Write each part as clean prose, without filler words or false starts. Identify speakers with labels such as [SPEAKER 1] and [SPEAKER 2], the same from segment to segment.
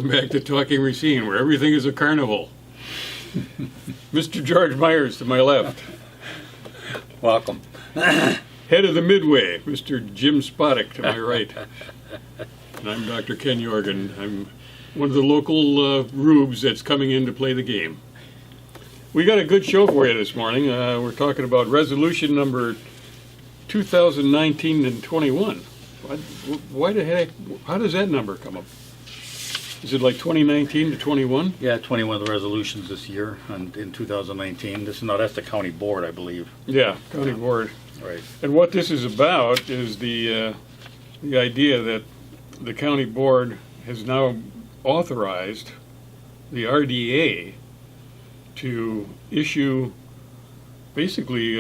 [SPEAKER 1] Welcome back to Talking Racine, where everything is a carnival. Mr. George Myers to my left.
[SPEAKER 2] Welcome.
[SPEAKER 1] Head of the Midway, Mr. Jim Spodek to my right. And I'm Dr. Ken Jorgen. I'm one of the local rubes that's coming in to play the game. We got a good show for you this morning. We're talking about resolution number 2019 and 21. Why the heck, how does that number come up? Is it like 2019 to 21?
[SPEAKER 3] Yeah, 21 of the resolutions this year in 2019. That's the county board, I believe.
[SPEAKER 1] Yeah, county board.
[SPEAKER 3] Right.
[SPEAKER 1] And what this is about is the idea that the county board has now authorized the RDA to issue basically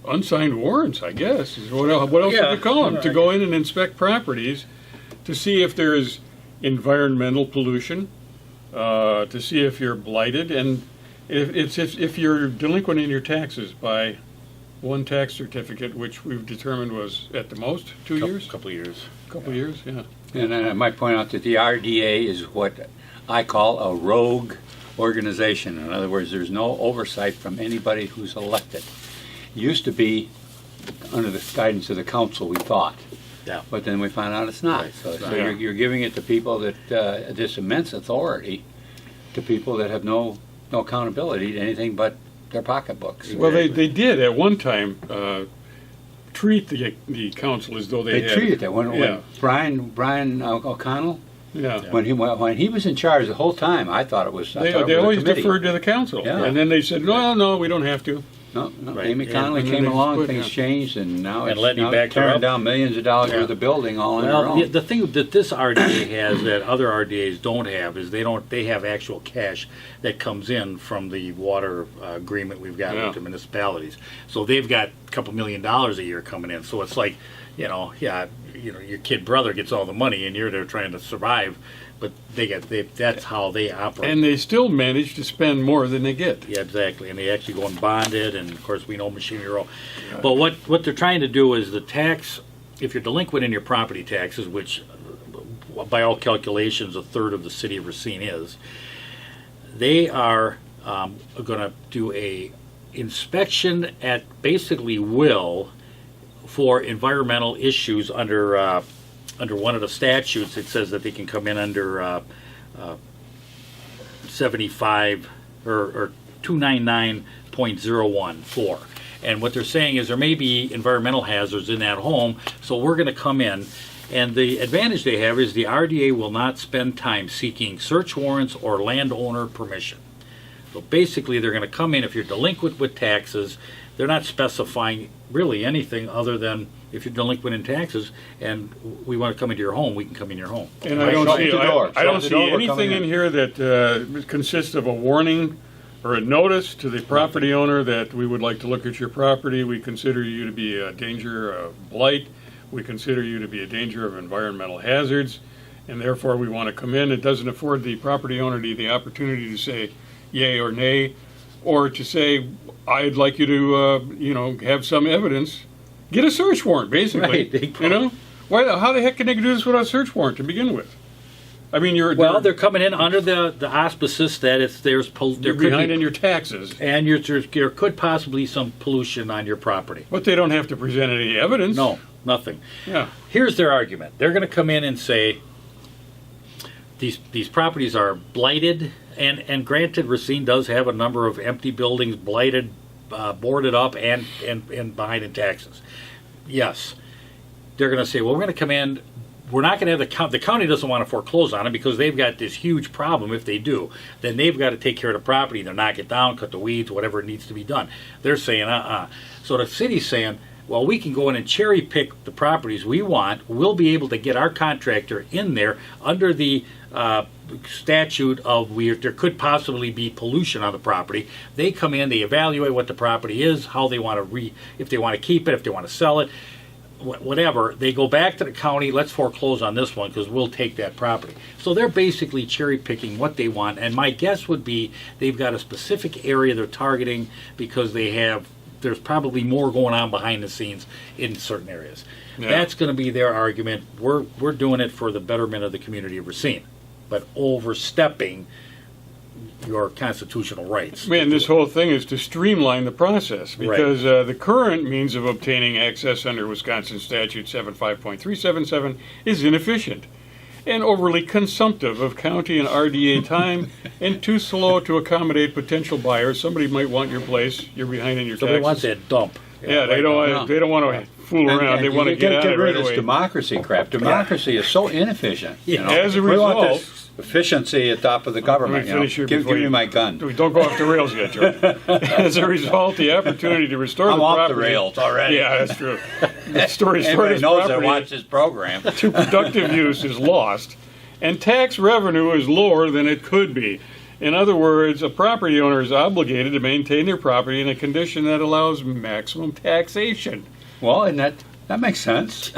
[SPEAKER 1] unsigned warrants, I guess. What else would you call them? To go in and inspect properties to see if there is environmental pollution, to see if you're blighted, and if you're delinquent in your taxes by one tax certificate, which we've determined was at the most 2 years?
[SPEAKER 3] Couple of years.
[SPEAKER 1] Couple of years, yeah.
[SPEAKER 2] And I might point out that the RDA is what I call a rogue organization. In other words, there's no oversight from anybody who's elected. It used to be under the guidance of the council, we thought.
[SPEAKER 3] Yeah.
[SPEAKER 2] But then we found out it's not.
[SPEAKER 3] Right.
[SPEAKER 2] So
[SPEAKER 1] Yeah.
[SPEAKER 2] you're giving it to people that, this immense authority to people that have no accountability to anything but their pocketbooks.
[SPEAKER 1] Well, they did at one time treat the council as though
[SPEAKER 2] They
[SPEAKER 1] had
[SPEAKER 2] treated that when
[SPEAKER 1] yeah.
[SPEAKER 2] Brian O'Connell,
[SPEAKER 1] Yeah.
[SPEAKER 2] when he was in charge the whole time, I thought it was. I thought it
[SPEAKER 1] They
[SPEAKER 2] was a
[SPEAKER 1] always
[SPEAKER 2] committee.
[SPEAKER 1] deferred to the council,
[SPEAKER 2] Yeah.
[SPEAKER 1] and then they said, no, we don't have to.
[SPEAKER 2] No,
[SPEAKER 3] Right.
[SPEAKER 2] Amy
[SPEAKER 3] And-
[SPEAKER 2] Connolly
[SPEAKER 1] and then
[SPEAKER 2] came
[SPEAKER 1] they
[SPEAKER 2] along,
[SPEAKER 1] split,
[SPEAKER 2] things
[SPEAKER 1] yeah.
[SPEAKER 2] changed, and now
[SPEAKER 3] And
[SPEAKER 2] it's
[SPEAKER 3] letting you
[SPEAKER 2] now
[SPEAKER 3] back her
[SPEAKER 2] tearing
[SPEAKER 3] up.
[SPEAKER 2] down millions of dollars
[SPEAKER 3] Yeah.
[SPEAKER 2] worth of building all on their
[SPEAKER 3] Well,
[SPEAKER 2] own.
[SPEAKER 3] the thing that this RDA has that other RDAs don't have is they have actual cash that comes in from the water agreement we've got
[SPEAKER 1] Yeah.
[SPEAKER 3] with the municipalities. So they've got a couple $1 million a year coming in. So it's like, your kid brother gets all the money and you're there trying to survive, but that's how they operate.
[SPEAKER 1] And they still manage to spend more than they get.
[SPEAKER 3] Yeah, exactly, and they actually go and bond it, and of course we know machinery roll. But what they're trying to do is the tax, if you're delinquent in your property taxes, which by all calculations a third of the city of Racine is, they are going to do a inspection at basically will for environmental issues under one of the statutes. It says that they can come in under 75 or 299.014. And what they're saying is there may be environmental hazards in that home, so we're going to come in. And the advantage they have is the RDA will not spend time seeking search warrants or landowner permission. So basically they're going to come in if you're delinquent with taxes. They're not specifying really anything other than if you're delinquent in taxes and we want to come into your home, we can come in your home.
[SPEAKER 1] And I don't see, I don't see anything in
[SPEAKER 2] in.
[SPEAKER 1] here that consists of a warning or a notice to the property owner that we would like to look at your property. We consider you to be a danger of blight. We consider you to be a danger of environmental hazards, and therefore we want to come in. It doesn't afford the property owner the opportunity to say yay or nay, or to say, I'd like you to, have some evidence. Get a search warrant, basically.
[SPEAKER 3] Right.
[SPEAKER 1] How the heck can they do this without a search warrant to begin with? I mean,
[SPEAKER 3] They're coming in under the auspices that there
[SPEAKER 1] you're
[SPEAKER 3] could
[SPEAKER 1] behind
[SPEAKER 3] be,
[SPEAKER 1] in your taxes,
[SPEAKER 3] and there could possibly some pollution on your property.
[SPEAKER 1] but they don't have to present any evidence.
[SPEAKER 3] No, nothing.
[SPEAKER 1] Yeah.
[SPEAKER 3] Here's their argument. They're going to come in and say these properties are blighted, and granted, Racine does have a number of empty buildings, blighted, boarded up, and behind in taxes. Yes. They're going to say, well, we're going to come in. We're not going to have the county doesn't want to foreclose on it because they've got this huge problem. If they do, then they've got to take care of the property. They'll knock it down, cut the weeds, whatever it needs to be done. They're saying, So the city's saying, well, we can go in and cherry pick the properties we want. We'll be able to get our contractor in there under the statute of there could possibly be pollution on the property. They come in, they evaluate what the property is, how they want to if they want to keep it, if they want to sell it. Whatever, they go back to the county, let's foreclose on this one because we'll take that property. So they're basically cherry picking what they want, and my guess would be they've got a specific area they're targeting because there's probably more going on behind the scenes in certain areas. Yeah. That's going to be their argument. We're doing it for the betterment of the community of Racine. but overstepping your constitutional rights.
[SPEAKER 1] Man, this whole thing is to streamline the process, because the current means of obtaining access under Wisconsin Statute 75.377 is inefficient and overly consumptive of county and RDA time and too slow to accommodate potential buyers. Somebody might want your place, you're behind in your
[SPEAKER 3] Somebody
[SPEAKER 1] taxes.
[SPEAKER 3] wants that dump.
[SPEAKER 1] Yeah, they don't want to fool around. They want to get on it
[SPEAKER 2] rid
[SPEAKER 1] right
[SPEAKER 2] of this
[SPEAKER 1] away.
[SPEAKER 2] democracy crap. Democracy is so inefficient. You know?
[SPEAKER 1] As a
[SPEAKER 2] we want
[SPEAKER 1] result,
[SPEAKER 2] this efficiency at top of the government.
[SPEAKER 1] Let me finish here
[SPEAKER 2] Give
[SPEAKER 1] before
[SPEAKER 2] me
[SPEAKER 1] you-
[SPEAKER 2] my gun.
[SPEAKER 1] don't go off the rails yet, Joe. As a result, the opportunity to restore
[SPEAKER 2] I'm
[SPEAKER 1] the
[SPEAKER 2] off
[SPEAKER 1] property.
[SPEAKER 2] the rails already.
[SPEAKER 1] Yeah, that's true. The story
[SPEAKER 2] Everybody
[SPEAKER 1] this
[SPEAKER 2] knows I
[SPEAKER 1] property
[SPEAKER 2] watch this program.
[SPEAKER 1] to productive use is lost, and tax revenue is lower than it could be. In other words, a property owner is obligated to maintain their property in a condition that allows maximum taxation.
[SPEAKER 2] Well, and that makes sense.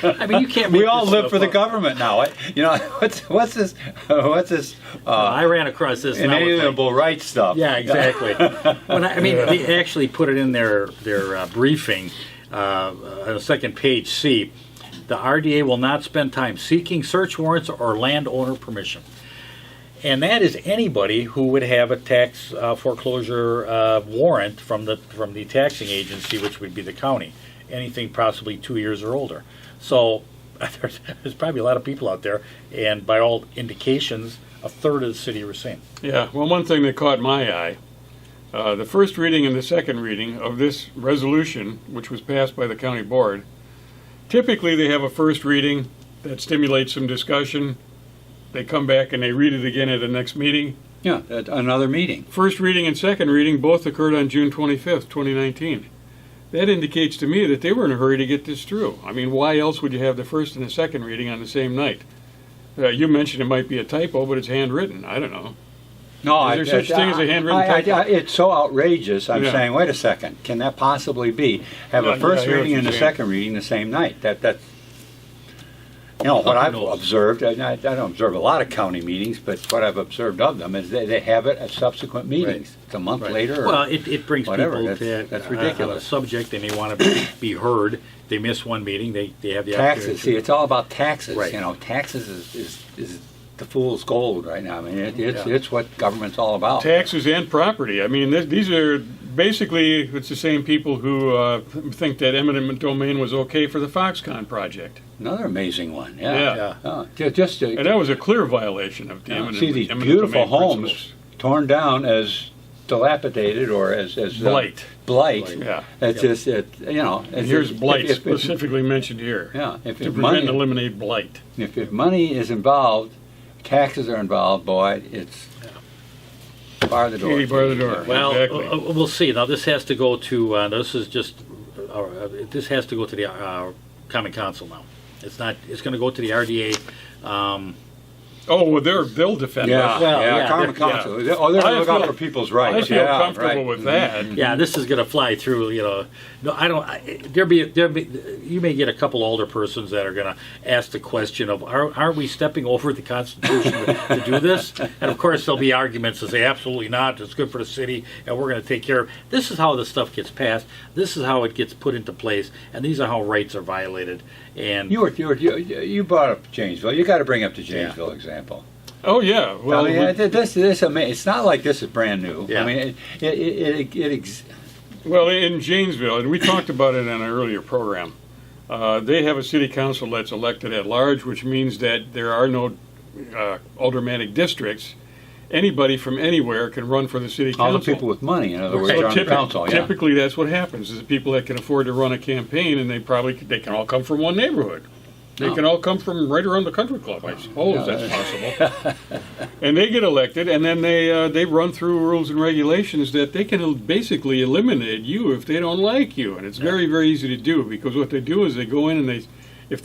[SPEAKER 3] I mean, you can't.
[SPEAKER 2] We
[SPEAKER 3] make
[SPEAKER 2] all
[SPEAKER 3] this
[SPEAKER 2] live
[SPEAKER 3] stuff
[SPEAKER 2] for the
[SPEAKER 3] up.
[SPEAKER 2] government now. You know, what's this?
[SPEAKER 3] I ran across this. and I was like,
[SPEAKER 2] Inalienable rights stuff.
[SPEAKER 3] yeah, exactly. I mean, they actually put it in their briefing on the second page C. The RDA will not spend time seeking search warrants or landowner permission. And that is anybody who would have a tax foreclosure warrant from the taxing agency, which would be the county. Anything possibly 2 years or older. So there's probably a lot of people out there, and by all indications, a third of the city of Racine.
[SPEAKER 1] Yeah, well, one thing that caught my eye, the first reading and the second reading of this resolution, which was passed by the county board, typically they have a first reading that stimulates some discussion. They come back and they read it again at the next meeting.
[SPEAKER 2] Yeah, at another meeting.
[SPEAKER 1] First reading and second reading both occurred on June 25th, 2019. That indicates to me that they were in a hurry to get this through. I mean, why else would you have the first and the second reading on the same night? You mentioned it might be a typo, but it's handwritten. I don't know.
[SPEAKER 2] No,
[SPEAKER 1] Is there such thing as a handwritten typo?
[SPEAKER 2] It's so outrageous. I'm
[SPEAKER 1] Yeah.
[SPEAKER 2] saying, wait a second, can that possibly be? Have
[SPEAKER 1] Yeah,
[SPEAKER 2] a first
[SPEAKER 1] I hear what
[SPEAKER 2] reading and
[SPEAKER 1] you're
[SPEAKER 2] a
[SPEAKER 1] saying.
[SPEAKER 2] second reading the same night? That's you know what I've
[SPEAKER 3] knows?
[SPEAKER 2] observed. I don't observe a lot of county meetings, but what I've observed of them is they have it at subsequent meetings. It's a month later. Or
[SPEAKER 3] Well, it brings
[SPEAKER 2] whatever.
[SPEAKER 3] people
[SPEAKER 2] That's
[SPEAKER 3] on a
[SPEAKER 2] ridiculous.
[SPEAKER 3] subject, and they want to be heard. They miss one meeting, they have the
[SPEAKER 2] taxes.
[SPEAKER 3] opportunity.
[SPEAKER 2] See, it's all about taxes.
[SPEAKER 3] Right.
[SPEAKER 2] You know, taxes is the fool's gold right now. I mean,
[SPEAKER 3] Yeah.
[SPEAKER 2] it's what government's all about.
[SPEAKER 1] Taxes and property. I mean, these are basically, it's the same people who think that eminent domain was okay for the Foxconn project.
[SPEAKER 2] Another amazing one.
[SPEAKER 1] Yeah.
[SPEAKER 2] Yeah. Just
[SPEAKER 1] And that was a clear violation of the eminent
[SPEAKER 2] see these
[SPEAKER 1] eminent
[SPEAKER 2] beautiful
[SPEAKER 1] domain
[SPEAKER 2] homes
[SPEAKER 1] principles.
[SPEAKER 2] torn down as dilapidated or as
[SPEAKER 1] Blight.
[SPEAKER 2] Blight.
[SPEAKER 1] Yeah.
[SPEAKER 2] It's just you know.
[SPEAKER 1] And here's blight
[SPEAKER 2] if-
[SPEAKER 1] specifically mentioned here.
[SPEAKER 2] Yeah.
[SPEAKER 1] To prevent and eliminate blight.
[SPEAKER 2] If money is involved, taxes are involved. Boy, it's bar the door.
[SPEAKER 1] Katie, bar the door.
[SPEAKER 3] Well,
[SPEAKER 1] Exactly.
[SPEAKER 3] we'll see. Now this has to go to. This is just. This has to go to the Common Council now. It's not. It's going to go to the RDA.
[SPEAKER 1] Oh, well, they'll defend
[SPEAKER 2] Yeah,
[SPEAKER 1] us.
[SPEAKER 3] Well,
[SPEAKER 2] yeah,
[SPEAKER 3] yeah,
[SPEAKER 2] Common
[SPEAKER 3] they're-
[SPEAKER 2] Council. Oh, they're
[SPEAKER 1] I
[SPEAKER 2] going to look out
[SPEAKER 1] feel-
[SPEAKER 2] for people's
[SPEAKER 1] I
[SPEAKER 2] rights.
[SPEAKER 1] feel
[SPEAKER 2] yeah,
[SPEAKER 1] comfortable
[SPEAKER 2] right.
[SPEAKER 1] with that.
[SPEAKER 3] Yeah, this is going to fly through. No, I don't. There be. You may get a couple older persons that are going to ask the question of, are we stepping over the Constitution to do this? And of course, there'll be arguments to say, absolutely not. It's good for the city, and we're going to take care of. This is how the stuff gets passed. This is how it gets put into place, and these are how rights are violated. And
[SPEAKER 2] You brought up Janesville. You got to bring up the Janesville example.
[SPEAKER 1] Oh, yeah. Well,
[SPEAKER 2] I mean, this it's not like this is brand new.
[SPEAKER 3] Yeah.
[SPEAKER 2] I mean,
[SPEAKER 1] well, in Janesville, and we talked about it in an earlier program, they have a city council that's elected at large, which means that there are no aldermanic districts. Anybody from anywhere can run for the city council.
[SPEAKER 2] all the people with money, in other words,
[SPEAKER 1] So
[SPEAKER 2] are on the council. Yeah.
[SPEAKER 1] typically, that's what happens: is the people that can afford to run a campaign, and they can all come from one neighborhood. They
[SPEAKER 2] Oh.
[SPEAKER 1] can all come from right around the country club, I suppose.
[SPEAKER 2] Yeah,
[SPEAKER 1] that's possible. And they get elected, and then they run through rules and regulations that they can basically eliminate you if they don't like you, and it's very, very easy to do, because what they do is they go in and if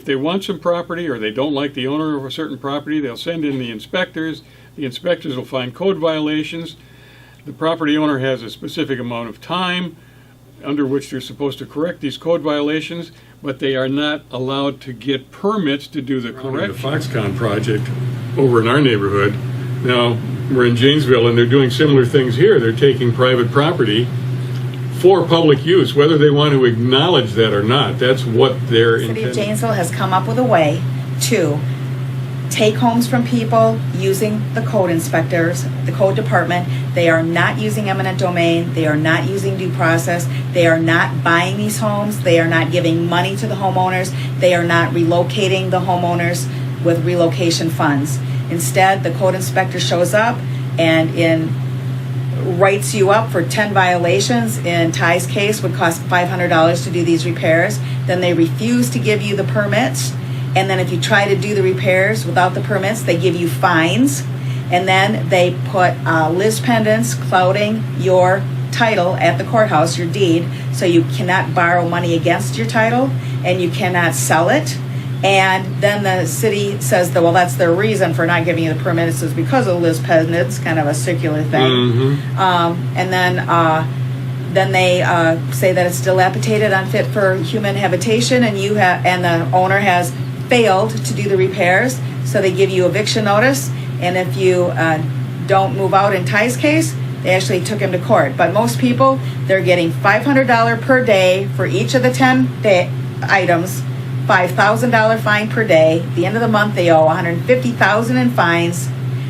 [SPEAKER 1] they want some property or they don't like the owner of a certain property, they'll send in the inspectors. The inspectors will find code violations. The property owner has a specific amount of time under which they're supposed to correct these code violations, but they are not allowed to get permits to do the correction. The Foxconn project over in our neighborhood. Now, we're in Janesville, and they're doing similar things here. They're taking private property for public use, whether they want to acknowledge that or not. That's what their
[SPEAKER 4] The City of
[SPEAKER 1] intent.
[SPEAKER 4] Janesville has come up with a way to take homes from people using the code inspectors, the code department. They are not using eminent domain. They are not using due process. They are not buying these homes. They are not giving money to the homeowners. They are not relocating the homeowners with relocation funds. Instead, the code inspector shows up and writes you up for 10 violations. In Ty's case, would cost $500 to do these repairs. Then they refuse to give you the permits. And then if you try to do the repairs without the permits, they give you fines. And then they put lis pendens clouding your title at the courthouse, your deed, so you cannot borrow money against your title and you cannot sell it. And then the city says that, well, that's their reason for not giving you the permit. It's because of lis pendens, kind of a circular thing. And then they say that it's dilapidated, unfit for human habitation, and and the owner has failed to do the repairs, so they give you eviction notice. And if you don't move out in Ty's case, they actually took him to court. But most people, they're getting $500 per day for each of the 10 items, $5,000 fine per day. At the end of the month, they owe $150,000 in fines.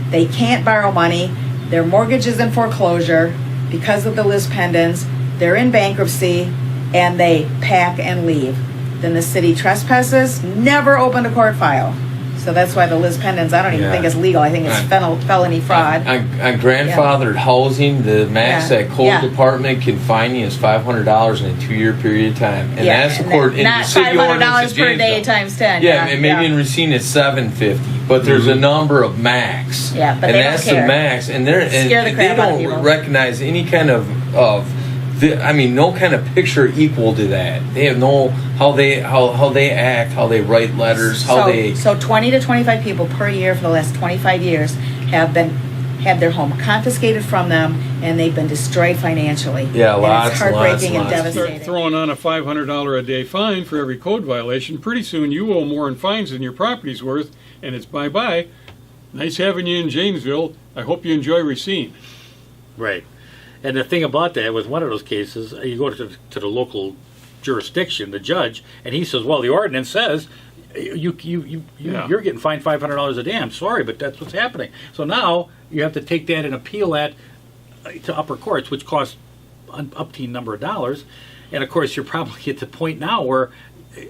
[SPEAKER 4] They can't borrow money. Their mortgage is in foreclosure because of the lis pendens. They're in bankruptcy, and they pack and leave. Then the city trespasses, never opened a court file. So that's why the lis pendens, I don't even think it's legal. I think it's felony fraud.
[SPEAKER 5] On grandfathered housing, the max that code department can fine you is $500 in a 2-year period of time. And that's according in the city ordinance.
[SPEAKER 4] $500 per day times 10.
[SPEAKER 5] Yeah, and maybe in Racine it's $750, but there's a number of max.
[SPEAKER 4] Yeah, but
[SPEAKER 5] and
[SPEAKER 4] they
[SPEAKER 5] that's
[SPEAKER 4] don't care.
[SPEAKER 5] the max, and
[SPEAKER 4] Scare the
[SPEAKER 5] they
[SPEAKER 4] crap out of people.
[SPEAKER 5] don't recognize any kind of no kind of picture equal to that. They have no how they act, how they write letters,
[SPEAKER 4] So 20 to 25 people per year for the last 25 years have their home confiscated from them, and they've been destroyed financially.
[SPEAKER 5] Yeah,
[SPEAKER 4] and it's heartbreaking and
[SPEAKER 5] lots.
[SPEAKER 4] devastating.
[SPEAKER 1] Start throwing on a $500 a day fine for every code violation. Pretty soon you owe more in fines than your property's worth, and it's bye-bye. Nice having you in Janesville. I hope you enjoy Racine.
[SPEAKER 3] Right. And the thing about that, with one of those cases, you go to the local jurisdiction, the judge, and he says, well, the ordinance says you're getting fined $500 a day. I'm sorry, but that's what's happening. So now you have to take that and appeal that to upper courts, which costs an upteen number of dollars. And of course, you're probably at the point now where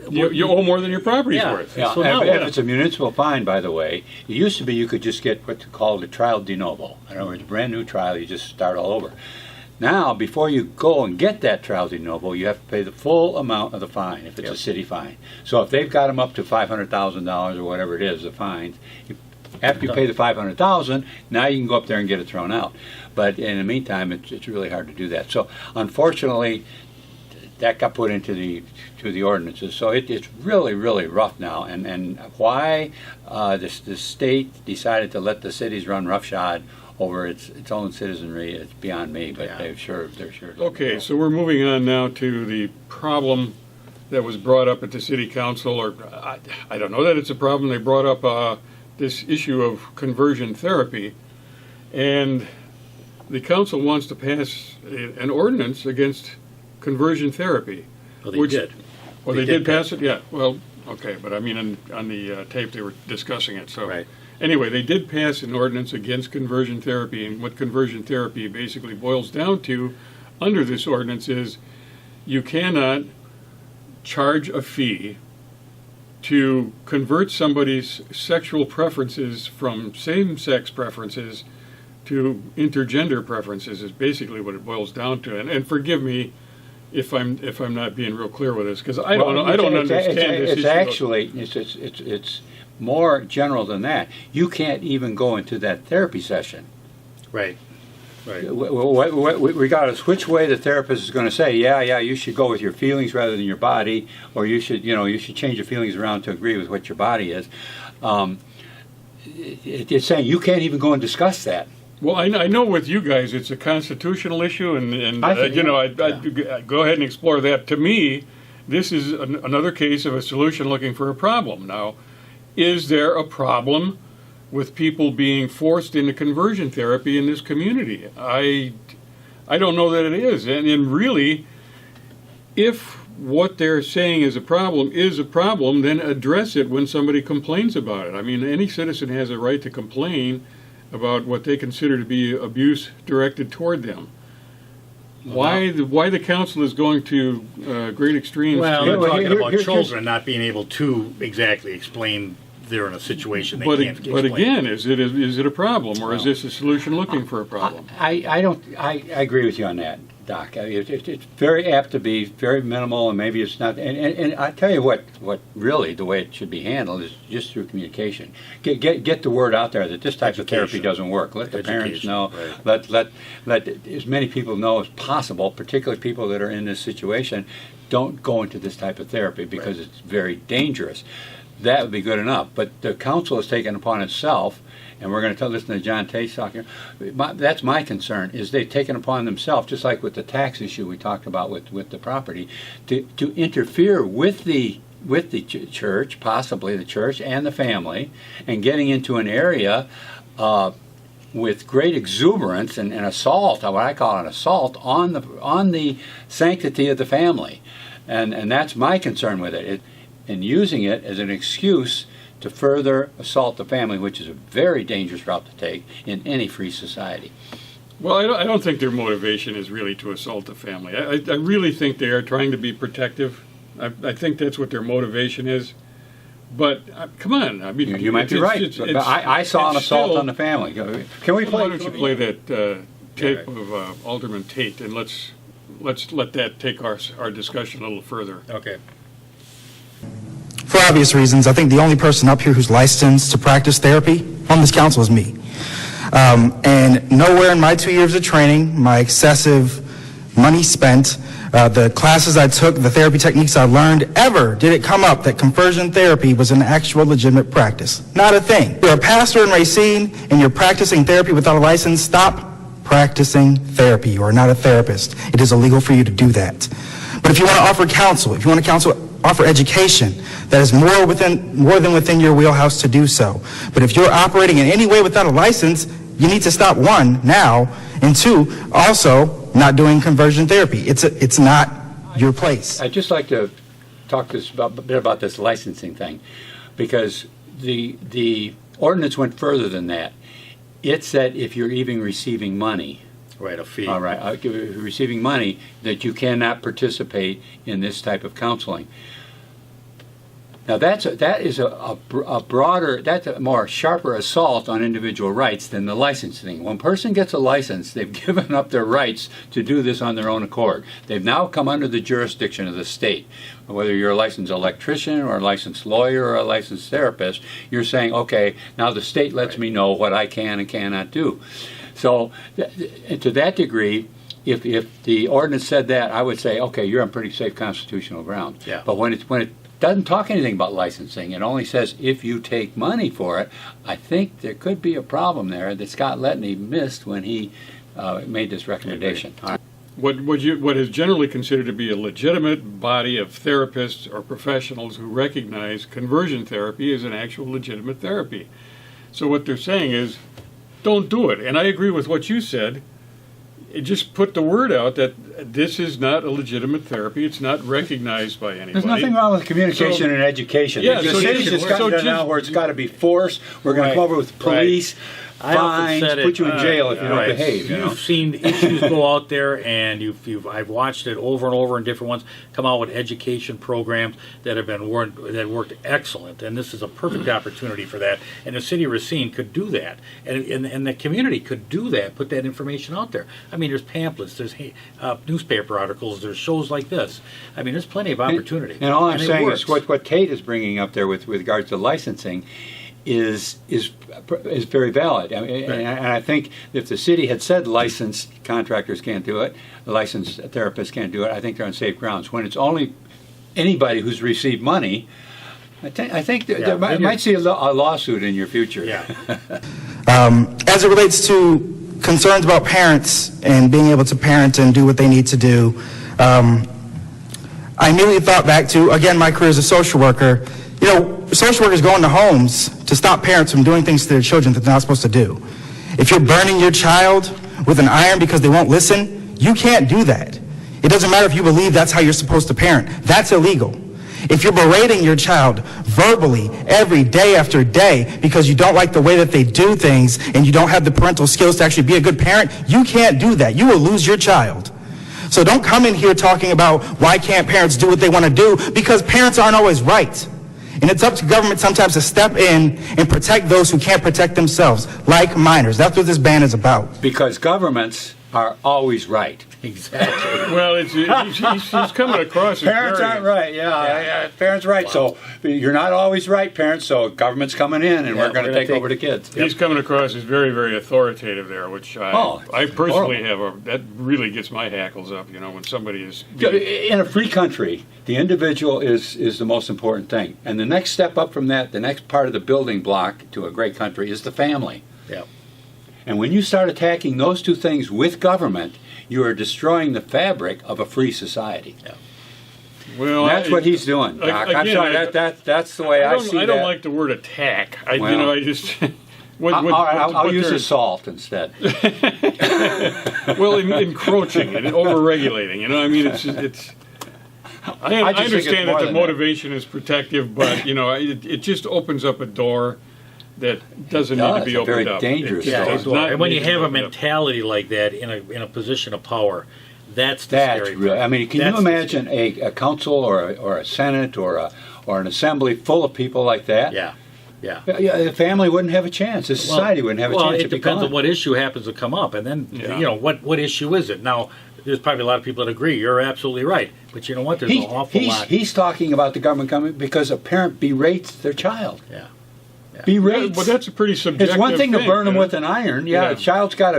[SPEAKER 1] you owe more than your property's worth.
[SPEAKER 2] Yeah,
[SPEAKER 3] So
[SPEAKER 2] if
[SPEAKER 3] now
[SPEAKER 2] it's a municipal fine, by the way, it used to be you could just get what's called a trial de novo. In other words, a brand new trial, you just start all over. Now, before you go and get that trial de novo, you have to pay the full amount of the fine if it's a city fine. So if they've got them up to $500,000 or whatever it is, the fine, after you pay the $500,000, now you can go up there and get it thrown out. But in the meantime, it's really hard to do that. So unfortunately, that got put into the ordinances. So it's really, really rough now. And why the state decided to let the cities run roughshod over its own citizenry, it's beyond me, but they're sure.
[SPEAKER 1] Okay, so we're moving on now to the problem that was brought up at the city council, or I don't know that it's a problem. They brought up this issue of conversion therapy, and the council wants to pass an ordinance against conversion therapy.
[SPEAKER 3] Well, they did.
[SPEAKER 1] Well, they did pass it? Yeah, well, okay, but I mean, on the tape they were discussing it, so.
[SPEAKER 3] Right.
[SPEAKER 1] Anyway, they did pass an ordinance against conversion therapy, and what conversion therapy basically boils down to under this ordinance is you cannot charge a fee to convert somebody's sexual preferences from same-sex preferences to intergender preferences is basically what it boils down to. And forgive me if I'm not being real clear with this, because I don't understand this
[SPEAKER 2] It's
[SPEAKER 1] issue.
[SPEAKER 2] actually it's more general than that. You can't even go into that therapy session.
[SPEAKER 3] Right.
[SPEAKER 2] Regardless which way the therapist is going to say, you should go with your feelings rather than your body, or you should change your feelings around to agree with what your body is. It's saying you can't even go and discuss that.
[SPEAKER 1] Well, I know with you guys it's a constitutional issue, and I'd go ahead and explore that. To me, this is another case of a solution looking for a problem. Now, is there a problem with people being forced into conversion therapy in this community? I don't know that it is. And really, if what they're saying is a problem, then address it when somebody complains about it. I mean, any citizen has a right to complain about what they consider to be abuse directed toward them. Why the council is going to great extremes?
[SPEAKER 3] Well,
[SPEAKER 1] to-
[SPEAKER 3] they're talking about
[SPEAKER 2] here's-
[SPEAKER 3] children not being able to exactly explain they're in a situation they can't explain.
[SPEAKER 1] But again, is it a problem, or is this a solution looking for a problem?
[SPEAKER 2] I agree with you on that, Doc. It's very apt to be very minimal, and maybe it's not. And I tell you what really the way it should be handled is just through communication. Get the word out there that this type of therapy doesn't work. Let the parents know.
[SPEAKER 3] Right.
[SPEAKER 2] Let as many people know as possible, particularly people that are in this situation. Don't go into this type of therapy because it's very dangerous. That would be good enough. But the council has taken upon itself, and we're going to listen to John Tate talking. That's my concern, is they've taken upon themselves, just like with the tax issue we talked about with the property, to interfere with the church, possibly the church and the family, and getting into an area with great exuberance and assault, what I call an assault, on the sanctity of the family. And that's my concern with it. And using it as an excuse to further assault the family, which is a very dangerous route to take in any free society.
[SPEAKER 1] Well, I don't think their motivation is really to assault the family. I really think they are trying to be protective. I think that's what their motivation is. But come on, I mean,
[SPEAKER 2] You might be right. But I saw an assault on the family. Can we play?
[SPEAKER 1] Why don't you play that tape of Alderman Tate, and let's let that take our discussion a little further.
[SPEAKER 3] Okay.
[SPEAKER 6] For obvious reasons, I think the only person up here who's licensed to practice therapy on this council is me. And nowhere in my 2 years of training, my excessive money spent, the classes I took, the therapy techniques I learned, ever did it come up that conversion therapy was an actual legitimate practice. Not a thing. You're a pastor in Racine and you're practicing therapy without a license, stop practicing therapy. You are not a therapist. It is illegal for you to do that. But if you want to offer counsel, if you want to offer education, that is more than within your wheelhouse to do so. But if you're operating in any way without a license, you need to stop, one, now, and two, also not doing conversion therapy. It's not your place.
[SPEAKER 2] I'd just like to talk a bit about this licensing thing, because the ordinance went further than that. It said if you're even receiving money,
[SPEAKER 3] Right, a fee.
[SPEAKER 2] all right, receiving money, that you cannot participate in this type of counseling. Now that's a broader, that's a more sharper assault on individual rights than the licensing. When a person gets a license, they've given up their rights to do this on their own accord. They've now come under the jurisdiction of the state. Whether you're a licensed electrician or a licensed lawyer or a licensed therapist, you're saying, okay, now the state lets me know what I can and cannot do. So to that degree, if the ordinance said that, I would say, okay, you're on pretty safe constitutional ground.
[SPEAKER 3] Yeah.
[SPEAKER 2] But when it doesn't talk anything about licensing, it only says if you take money for it, I think there could be a problem there that Scott Letney missed when he made this recommendation. All right.
[SPEAKER 1] What is generally considered to be a legitimate body of therapists or professionals who recognize conversion therapy as an actual legitimate therapy. So what they're saying is, don't do it. And I agree with what you said. Just put the word out that this is not a legitimate therapy. It's not recognized by anybody.
[SPEAKER 2] There's nothing wrong with communication and education.
[SPEAKER 1] Yeah,
[SPEAKER 2] the
[SPEAKER 1] so
[SPEAKER 2] city's
[SPEAKER 1] just-
[SPEAKER 2] just gotten
[SPEAKER 1] so
[SPEAKER 2] to
[SPEAKER 1] just-
[SPEAKER 2] now where it's got to be force. We're going to come over with police,
[SPEAKER 3] I often
[SPEAKER 2] fines,
[SPEAKER 3] said it,
[SPEAKER 2] put you in jail if you don't
[SPEAKER 3] right.
[SPEAKER 2] behave. You know?
[SPEAKER 3] You've seen issues go out there, and I've watched it over and over in different ones come out with education programs that have been worked excellent, and this is a perfect opportunity for that. And the city of Racine could do that, and the community could do that, put that information out there. I mean, there's pamphlets, there's newspaper articles, there's shows like this. I mean, there's plenty of opportunity.
[SPEAKER 2] And all I'm
[SPEAKER 3] it
[SPEAKER 2] saying
[SPEAKER 3] works.
[SPEAKER 2] is what Tate is bringing up there with regards to licensing is very valid. I mean,
[SPEAKER 3] Right.
[SPEAKER 2] and I think if the city had said licensed contractors can't do it, licensed therapists can't do it, I think they're on safe grounds. When it's only anybody who's received money, I think there might see a lawsuit in your future.
[SPEAKER 3] Yeah.
[SPEAKER 6] As it relates to concerns about parents and being able to parent and do what they need to do, I immediately thought back to, again, my career as a social worker. You know, social workers go into homes to stop parents from doing things to their children that they're not supposed to do. If you're burning your child with an iron because they won't listen, you can't do that. It doesn't matter if you believe that's how you're supposed to parent. That's illegal. If you're berating your child verbally every day after day because you don't like the way that they do things and you don't have the parental skills to actually be a good parent, you can't do that. You will lose your child. So don't come in here talking about why can't parents do what they want to do, because parents aren't always right. And it's up to government sometimes to step in and protect those who can't protect themselves, like minors. That's what this ban is about.
[SPEAKER 2] Because governments are always right.
[SPEAKER 3] Exactly.
[SPEAKER 1] Well, he's coming across as
[SPEAKER 2] Parents
[SPEAKER 1] very-
[SPEAKER 2] aren't right. Yeah, parents right. So you're not always right, parents. So government's coming in, and
[SPEAKER 3] Yeah,
[SPEAKER 2] we're going to take over the kids.
[SPEAKER 1] He's coming across as very, very authoritative there, which I personally that really gets my hackles up, when somebody is...
[SPEAKER 2] In a free country, the individual is the most important thing. And the next step up from that, the next part of the building block to a great country is the family.
[SPEAKER 3] Yeah.
[SPEAKER 2] And when you start attacking those two things with government, you are destroying the fabric of a free society.
[SPEAKER 3] Yeah.
[SPEAKER 1] Well,
[SPEAKER 2] That's what he's doing, Doc. I'm
[SPEAKER 1] again,
[SPEAKER 2] sorry, that's the way I see that.
[SPEAKER 1] I don't like the word attack.
[SPEAKER 2] Well,
[SPEAKER 1] I just...
[SPEAKER 2] I'll use assault instead.
[SPEAKER 1] Well, encroaching and over-regulating, I
[SPEAKER 2] I just think it's
[SPEAKER 1] understand
[SPEAKER 2] more
[SPEAKER 1] that the
[SPEAKER 2] than that.
[SPEAKER 1] motivation is protective, but, it just opens up a door that doesn't need to be
[SPEAKER 2] It's a
[SPEAKER 1] opened
[SPEAKER 2] very
[SPEAKER 1] up.
[SPEAKER 2] dangerous
[SPEAKER 1] It
[SPEAKER 3] Yeah,
[SPEAKER 1] does
[SPEAKER 2] door.
[SPEAKER 1] not
[SPEAKER 3] and when
[SPEAKER 1] need
[SPEAKER 3] you
[SPEAKER 1] to be
[SPEAKER 3] have a
[SPEAKER 1] opened up.
[SPEAKER 3] mentality like that in a position of power, that's the
[SPEAKER 2] That's
[SPEAKER 3] scary
[SPEAKER 2] real.
[SPEAKER 3] part.
[SPEAKER 2] I mean, can
[SPEAKER 3] That's
[SPEAKER 2] you
[SPEAKER 3] the-
[SPEAKER 2] imagine a council or a senate or an assembly full of people like that?
[SPEAKER 3] Yeah.
[SPEAKER 2] The family wouldn't have a chance. The society wouldn't have a
[SPEAKER 3] well,
[SPEAKER 2] chance.
[SPEAKER 3] it
[SPEAKER 2] to be
[SPEAKER 3] depends
[SPEAKER 2] gone.
[SPEAKER 3] on what issue happens to come up, and then
[SPEAKER 1] Yeah.
[SPEAKER 3] what issue is it? Now, there's probably a lot of people that agree. You're absolutely right, but you know what? There's an awful lot.
[SPEAKER 2] He's talking about the government coming because a parent berates their child.
[SPEAKER 3] Yeah.
[SPEAKER 2] Berates.
[SPEAKER 1] But that's a pretty subjective
[SPEAKER 2] It's one thing to burn them
[SPEAKER 1] you know?
[SPEAKER 2] with an iron. Yeah,
[SPEAKER 1] Yeah.
[SPEAKER 2] a child's got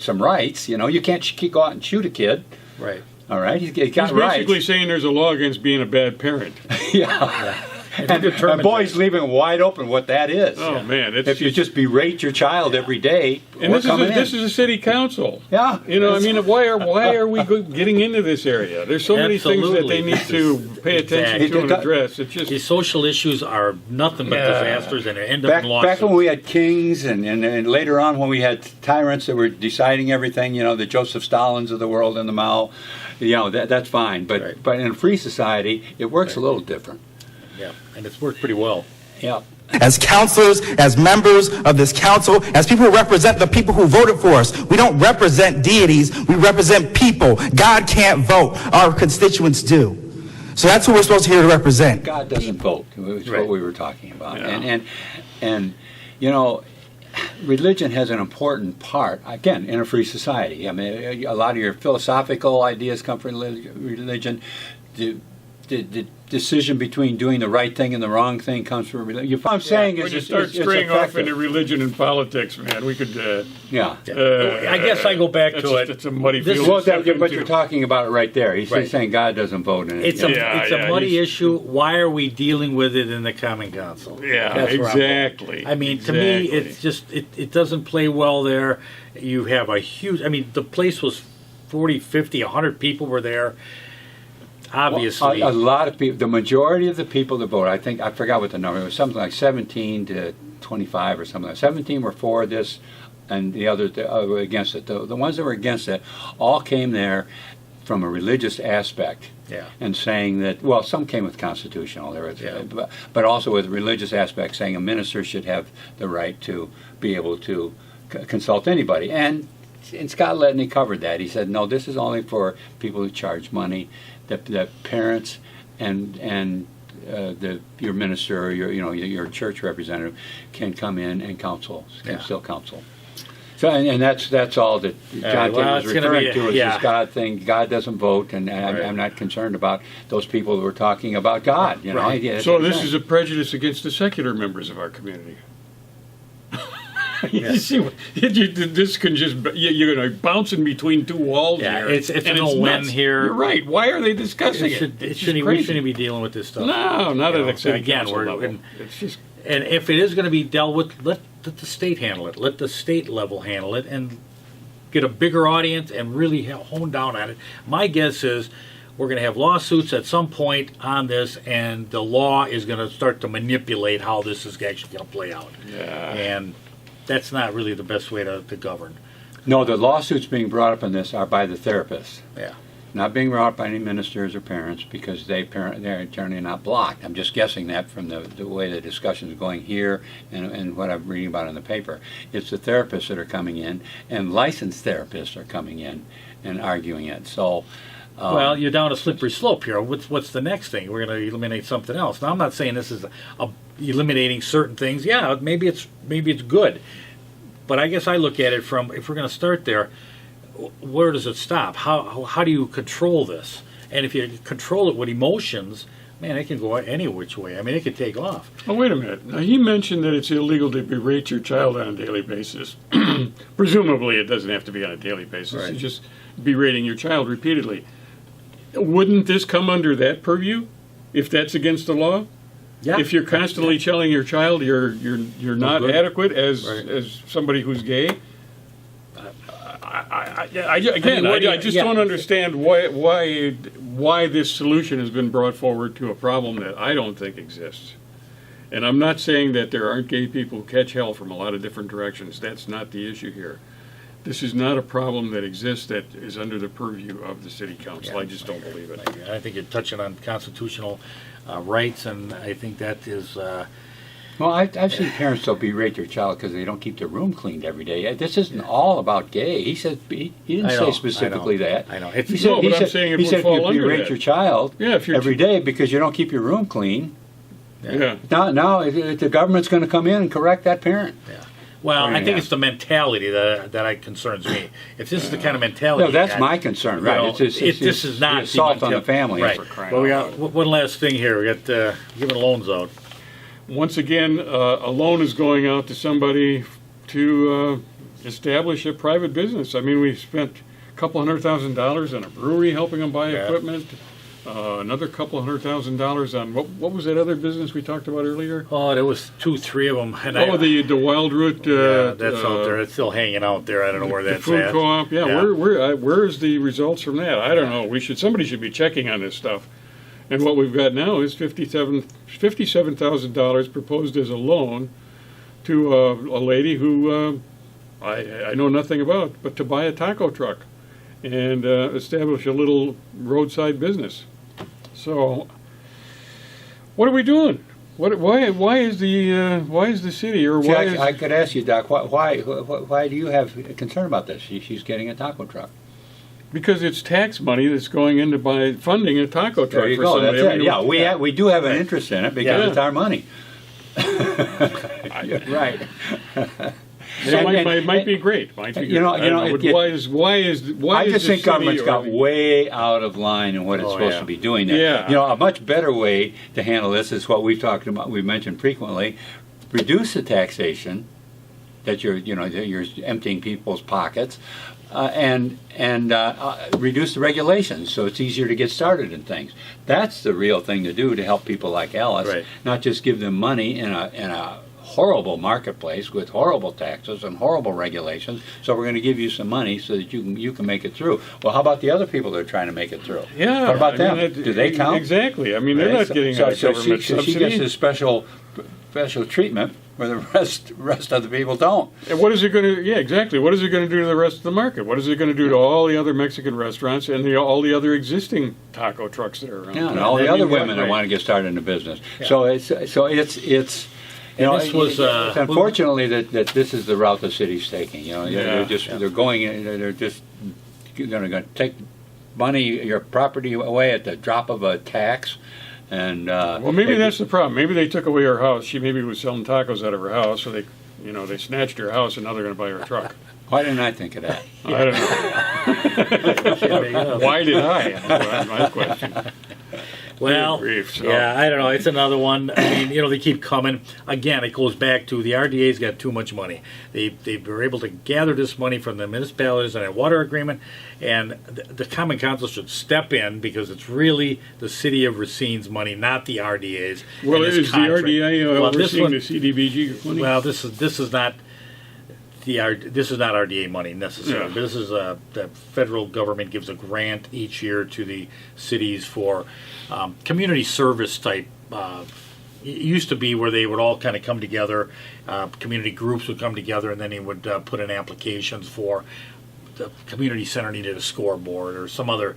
[SPEAKER 2] some rights. You can't go out and shoot a kid.
[SPEAKER 3] Right.
[SPEAKER 2] All right, he's got
[SPEAKER 1] He's
[SPEAKER 2] rights.
[SPEAKER 1] basically saying there's a law against being a bad parent.
[SPEAKER 2] Yeah.
[SPEAKER 3] And
[SPEAKER 2] And boy's leaving wide open what that is.
[SPEAKER 1] Oh, man. It's
[SPEAKER 2] If you just berate your child every day,
[SPEAKER 1] and
[SPEAKER 2] we're
[SPEAKER 1] this
[SPEAKER 2] coming
[SPEAKER 1] is
[SPEAKER 2] in.
[SPEAKER 1] a city council.
[SPEAKER 2] Yeah.
[SPEAKER 1] Why are we getting into this area? There's so many things that they
[SPEAKER 3] Absolutely.
[SPEAKER 1] need to pay attention
[SPEAKER 3] Exactly.
[SPEAKER 1] to and address. It's just
[SPEAKER 3] These social issues are nothing but
[SPEAKER 1] Yeah.
[SPEAKER 3] disasters, and they end up in
[SPEAKER 2] Back
[SPEAKER 3] lawsuits.
[SPEAKER 2] when we had kings and later on when we had tyrants that were deciding everything, the Joseph Stalins of the world and the Mao, that's fine. But
[SPEAKER 3] Right.
[SPEAKER 2] but in a free society, it works a little different.
[SPEAKER 3] Yeah, and it's worked pretty well.
[SPEAKER 2] Yeah.
[SPEAKER 6] As counselors, as members of this council, as people who represent the people who voted for us. We don't represent deities, we represent people. God can't vote, our constituents do. So that's who we're supposed to here to represent.
[SPEAKER 2] God doesn't vote. Is
[SPEAKER 3] Right.
[SPEAKER 2] what we were talking about.
[SPEAKER 1] Yeah.
[SPEAKER 2] And religion has an important part, again, in a free society. I mean, a lot of your philosophical ideas come from religion. The decision between doing the right thing and the wrong thing comes from religion. What I'm saying
[SPEAKER 1] when
[SPEAKER 2] is
[SPEAKER 1] you
[SPEAKER 2] it's
[SPEAKER 1] start straying off
[SPEAKER 2] effective.
[SPEAKER 1] into religion and politics, man, we could.
[SPEAKER 2] Yeah.
[SPEAKER 3] I guess I go back to it.
[SPEAKER 1] It's a muddy
[SPEAKER 3] This-
[SPEAKER 1] field.
[SPEAKER 2] Well,
[SPEAKER 1] to step
[SPEAKER 2] but
[SPEAKER 1] into.
[SPEAKER 2] you're talking about it right there. He's
[SPEAKER 3] Right.
[SPEAKER 2] saying God doesn't vote in it.
[SPEAKER 3] It's
[SPEAKER 1] Yeah,
[SPEAKER 3] a muddy
[SPEAKER 1] he's-
[SPEAKER 3] issue. Why are we dealing with it in the Common Council?
[SPEAKER 1] Yeah,
[SPEAKER 3] That's where I'm going.
[SPEAKER 1] exactly.
[SPEAKER 3] I mean, to me,
[SPEAKER 1] Exactly.
[SPEAKER 3] it's just it doesn't play well there. You have a huge. I mean, the place was 40, 50, 100 people were there. Obviously,
[SPEAKER 2] a lot of people, the majority of the people that voted, I forgot what the number, it was something like 17 to 25 or something like that. 17 were for this and the others were against it. The ones that were against it all came there from a religious aspect.
[SPEAKER 3] Yeah.
[SPEAKER 2] And saying that, well, some came with constitutional,
[SPEAKER 3] Yeah.
[SPEAKER 2] but also with religious aspects, saying a minister should have the right to be able to consult anybody. And Scott Ledney covered that. He said, no, this is only for people who charge money. The parents and your minister or your church representative can come in and counsel, can still counsel. So and that's all that John
[SPEAKER 3] well,
[SPEAKER 2] was
[SPEAKER 3] it's gonna
[SPEAKER 2] referring
[SPEAKER 3] be-
[SPEAKER 2] to is
[SPEAKER 3] yeah.
[SPEAKER 2] this God thing. God doesn't vote, and
[SPEAKER 3] Right.
[SPEAKER 2] I'm not concerned about those people who are talking about God.
[SPEAKER 3] Right.
[SPEAKER 2] Yeah,
[SPEAKER 1] So this is a prejudice against the secular members of our community. You see, this can just you're going to bounce in between two walls
[SPEAKER 3] Yeah,
[SPEAKER 1] here.
[SPEAKER 3] it's
[SPEAKER 1] and
[SPEAKER 3] a no-win
[SPEAKER 1] nuts.
[SPEAKER 3] here.
[SPEAKER 1] You're right. Why are they discussing it? It's just
[SPEAKER 3] we
[SPEAKER 1] crazy.
[SPEAKER 3] shouldn't be dealing with this stuff.
[SPEAKER 1] No, not
[SPEAKER 3] You
[SPEAKER 1] at
[SPEAKER 3] know,
[SPEAKER 1] the city
[SPEAKER 3] again,
[SPEAKER 1] council
[SPEAKER 3] we're-
[SPEAKER 1] level.
[SPEAKER 3] and-
[SPEAKER 1] It's just
[SPEAKER 3] And if it is going to be dealt with, let the state handle it. Let the state level handle it and get a bigger audience and really hone down on it. My guess is we're going to have lawsuits at some point on this, and the law is going to start to manipulate how this is actually going to play out.
[SPEAKER 1] yeah.
[SPEAKER 3] And that's not really the best way to govern.
[SPEAKER 2] No, the lawsuits being brought up in this are by the therapists.
[SPEAKER 3] Yeah.
[SPEAKER 2] not being brought by any ministers or parents because they're generally not blocked. I'm just guessing that from the way the discussion is going here and what I'm reading about in the paper. It's the therapists that are coming in, and licensed therapists are coming in and arguing it. So,
[SPEAKER 3] well, you're down a slippery slope here. What's the next thing? We're going to eliminate something else. Now, I'm not saying this is eliminating certain things. Yeah, maybe it's good, but I guess I look at it from, if we're going to start there, where does it stop? How do you control this? And if you control it with emotions, man, it can go any which way. I mean, it could take off.
[SPEAKER 1] Oh, wait a minute. Now, he mentioned that it's illegal to berate your child on a daily basis. Presumably, it doesn't have to be on a daily basis.
[SPEAKER 2] Right.
[SPEAKER 1] It's just berating your child repeatedly. Wouldn't this come under that purview, if that's against the law?
[SPEAKER 3] Yeah.
[SPEAKER 1] If you're constantly telling your child you're not
[SPEAKER 3] good.
[SPEAKER 1] adequate as
[SPEAKER 3] Right.
[SPEAKER 1] as somebody who's gay, I just
[SPEAKER 3] yeah.
[SPEAKER 1] don't understand why this solution has been brought forward to a problem that I don't think exists. And I'm not saying that there aren't gay people who catch hell from a lot of different directions. That's not the issue here. This is not a problem that exists that is under the purview of the city council.
[SPEAKER 3] Yeah.
[SPEAKER 1] I just don't believe it.
[SPEAKER 3] I think you're touching on constitutional rights, and I think that is.
[SPEAKER 2] well, I've seen parents still berate their child because they don't keep their room cleaned every day. This isn't all about gay. He said he didn't say specifically that.
[SPEAKER 3] I know.
[SPEAKER 2] He said,
[SPEAKER 1] but I'm saying it would fall
[SPEAKER 2] you
[SPEAKER 1] under
[SPEAKER 2] berate
[SPEAKER 1] that.
[SPEAKER 2] your child
[SPEAKER 1] Yeah, if you're
[SPEAKER 2] every day because you don't keep your room clean.
[SPEAKER 1] Yeah.
[SPEAKER 2] Now the government's going to come in and correct that parent.
[SPEAKER 3] Yeah. Well, I think
[SPEAKER 2] Yeah.
[SPEAKER 3] it's the mentality that concerns me. If this is the kind of mentality,
[SPEAKER 2] No, that's
[SPEAKER 3] you got,
[SPEAKER 2] my concern, right?
[SPEAKER 3] you know, this is not
[SPEAKER 2] the assault on the
[SPEAKER 3] mental-
[SPEAKER 2] family.
[SPEAKER 3] Right.
[SPEAKER 2] For crying
[SPEAKER 3] But we
[SPEAKER 2] out
[SPEAKER 3] got
[SPEAKER 2] loud.
[SPEAKER 3] one last thing here. We got giving loans out.
[SPEAKER 1] Once again, a loan is going out to somebody to establish a private business. I mean, we spent a couple $100,000 on a brewery helping them buy
[SPEAKER 3] Yeah.
[SPEAKER 1] equipment. Another couple $100,000 on what was that other business we talked about earlier?
[SPEAKER 3] Oh, there was 2-3 of them. And
[SPEAKER 1] The Wild Root.
[SPEAKER 3] yeah, that's out there. It's still hanging out there. I don't know where
[SPEAKER 1] The
[SPEAKER 3] that's
[SPEAKER 1] food
[SPEAKER 3] at.
[SPEAKER 1] co-op. Yeah,
[SPEAKER 3] Yeah.
[SPEAKER 1] where's the results from that? I don't know. Somebody should be checking on this stuff. And what we've got now is $57,000 proposed as a loan to a lady who I know nothing about, but to buy a taco truck and establish a little roadside business. So, what are we doing? Why is the city or
[SPEAKER 2] See,
[SPEAKER 1] why is
[SPEAKER 2] I could ask you, Doc, why do you have concern about this? She's getting a taco truck.
[SPEAKER 1] because it's tax money that's going into funding a taco truck
[SPEAKER 2] There you
[SPEAKER 1] for
[SPEAKER 2] go.
[SPEAKER 1] somebody.
[SPEAKER 2] That's
[SPEAKER 1] I
[SPEAKER 2] it.
[SPEAKER 1] mean,
[SPEAKER 2] Yeah, we do have an interest in it because
[SPEAKER 1] Yeah.
[SPEAKER 2] it's our money. Right.
[SPEAKER 1] So it might be great. Might be
[SPEAKER 2] You know,
[SPEAKER 1] good. I don't
[SPEAKER 2] it-
[SPEAKER 1] but why is
[SPEAKER 2] I
[SPEAKER 1] is
[SPEAKER 2] just
[SPEAKER 1] the
[SPEAKER 2] think government's
[SPEAKER 1] city or
[SPEAKER 2] got
[SPEAKER 1] the-
[SPEAKER 2] way out of line in what it's
[SPEAKER 3] Oh,
[SPEAKER 2] supposed
[SPEAKER 3] yeah.
[SPEAKER 2] to be doing there.
[SPEAKER 1] Yeah.
[SPEAKER 2] You know, a much better way to handle this is what we've talked about, we've mentioned frequently, reduce the taxation that you're emptying people's pockets, and reduce the regulations so it's easier to get started in things. That's the real thing to do to help people like Alice,
[SPEAKER 3] Right.
[SPEAKER 2] not just give them money in a horrible marketplace with horrible taxes and horrible regulations. So we're going to give you some money so that you can make it through. Well, how about the other people that are trying to make it through?
[SPEAKER 1] Yeah.
[SPEAKER 2] What about
[SPEAKER 1] I
[SPEAKER 2] them?
[SPEAKER 1] mean, that-
[SPEAKER 2] Do they count?
[SPEAKER 1] Exactly. I mean, they're
[SPEAKER 2] Right?
[SPEAKER 1] not getting
[SPEAKER 2] so,
[SPEAKER 1] a government
[SPEAKER 2] she
[SPEAKER 1] subsidy.
[SPEAKER 2] gets a special treatment where the rest of the people don't.
[SPEAKER 1] And what is it going to? Yeah, exactly. What is it going to do to the rest of the market? What is it going to do to all the other Mexican restaurants and all the other existing taco trucks that are around?
[SPEAKER 2] Yeah, and all the
[SPEAKER 1] I mean,
[SPEAKER 2] other women that
[SPEAKER 1] right.
[SPEAKER 2] want to get started in the business. So it's you
[SPEAKER 3] And
[SPEAKER 2] know,
[SPEAKER 3] this was,
[SPEAKER 2] it's unfortunately that this is the route the city's taking. You know,
[SPEAKER 1] Yeah.
[SPEAKER 2] they're just going to take money, your property away at the drop of a tax, and
[SPEAKER 1] Well, maybe that's the problem. Maybe they took away her house. She maybe was selling tacos out of her house, so they snatched her house, and now they're going to buy her truck.
[SPEAKER 2] Why didn't I think of that?
[SPEAKER 1] I don't know. Why did I? That's my question.
[SPEAKER 3] Well,
[SPEAKER 1] Good grief, so-
[SPEAKER 3] yeah, I don't know. It's another one. I mean, they keep coming. Again, it goes back to the RDA's got too much money. They were able to gather this money from the municipalities and a water agreement, and the Common Council should step in because it's really the city of Racine's money, not the RDA's.
[SPEAKER 1] Well,
[SPEAKER 3] in this
[SPEAKER 1] is the
[SPEAKER 3] contract.
[SPEAKER 1] RDA
[SPEAKER 3] Well, this
[SPEAKER 1] overseeing
[SPEAKER 3] one-
[SPEAKER 1] the CDBG money?
[SPEAKER 3] Well, this is not this is not RDA money necessarily.
[SPEAKER 1] Yeah.
[SPEAKER 3] But this is the federal government gives a grant each year to the cities for community service type. It used to be where they would all kind of come together, community groups would come together, and then they would put in applications for the community center needed a scoreboard or some other,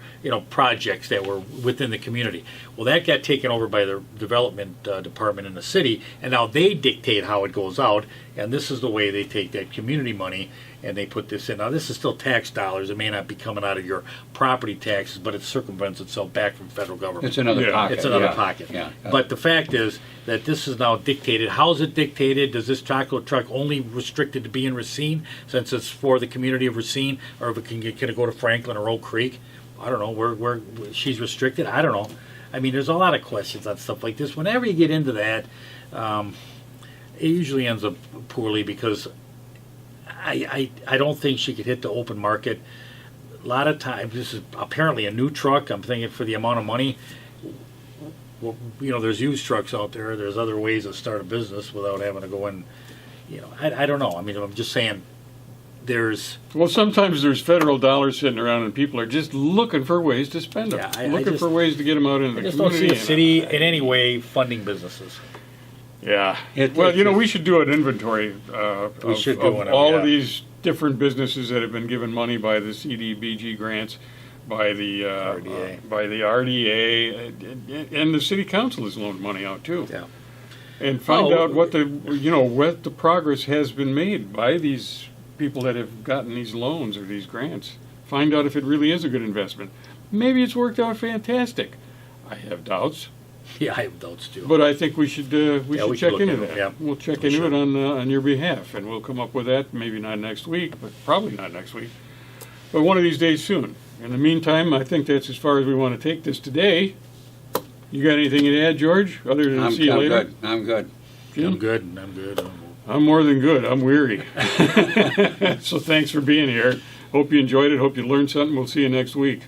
[SPEAKER 3] projects that were within the community. Well, that got taken over by the development department in the city, and now they dictate how it goes out, and this is the way they take that community money and they put this in. Now, this is still tax dollars. It may not be coming out of your property taxes, but it circumvents itself back from federal government.
[SPEAKER 2] It's another
[SPEAKER 1] Yeah.
[SPEAKER 2] pocket.
[SPEAKER 3] It's another
[SPEAKER 2] yeah.
[SPEAKER 3] pocket.
[SPEAKER 2] Yeah.
[SPEAKER 3] But the fact is that this is now dictated. How's it dictated? Does this taco truck only restricted to be in Racine, since it's for the community of Racine, or if it can it go to Franklin or Oak Creek? I don't know where she's restricted. I don't know. I mean, there's a lot of questions on stuff like this. Whenever you get into that, it usually ends up poorly, because I don't think she could hit the open market. A lot of times, this is apparently a new truck. I'm thinking for the amount of money. Well, there's used trucks out there. There's other ways to start a business without having to go in. I don't know. I mean, I'm just saying.
[SPEAKER 1] Well, sometimes there's federal dollars sitting around and people are just looking for ways to spend them.
[SPEAKER 3] Yeah,
[SPEAKER 1] looking for ways to get them out into
[SPEAKER 3] I
[SPEAKER 1] the
[SPEAKER 3] just don't
[SPEAKER 1] community.
[SPEAKER 3] see a city in any way funding businesses.
[SPEAKER 1] Yeah.
[SPEAKER 2] It-
[SPEAKER 1] Well,
[SPEAKER 2] it's-
[SPEAKER 1] we should do an inventory
[SPEAKER 3] We should do
[SPEAKER 1] of
[SPEAKER 3] one,
[SPEAKER 1] all of
[SPEAKER 3] yeah.
[SPEAKER 1] these different businesses that have been given money by the CDBG grants, by the RDA, and the city council has loaned money out too.
[SPEAKER 3] Yeah.
[SPEAKER 1] And find
[SPEAKER 3] Oh.
[SPEAKER 1] out what the progress has been made by these people that have gotten these loans or these grants. Find out if it really is a good investment. Maybe it's worked out fantastic. I have doubts.
[SPEAKER 3] Yeah, I have doubts too.
[SPEAKER 1] But I think we should
[SPEAKER 3] we
[SPEAKER 1] check
[SPEAKER 3] should look
[SPEAKER 1] into
[SPEAKER 3] into it,
[SPEAKER 1] that.
[SPEAKER 3] yeah.
[SPEAKER 1] We'll check
[SPEAKER 3] We
[SPEAKER 1] into
[SPEAKER 3] should.
[SPEAKER 1] it on your behalf, and we'll come up with that. Maybe not next week, but probably not next week. But one of these days soon. In the meantime, I think that's as far as we want to take this today. You got anything to add, George? Other than
[SPEAKER 2] I'm
[SPEAKER 1] see you later.
[SPEAKER 2] good. I'm good.
[SPEAKER 1] Jim?
[SPEAKER 3] I'm good. I'm good.
[SPEAKER 1] I'm more than good. I'm weary. So thanks for being here. Hope you enjoyed it. Hope you learned something. We'll see you next week.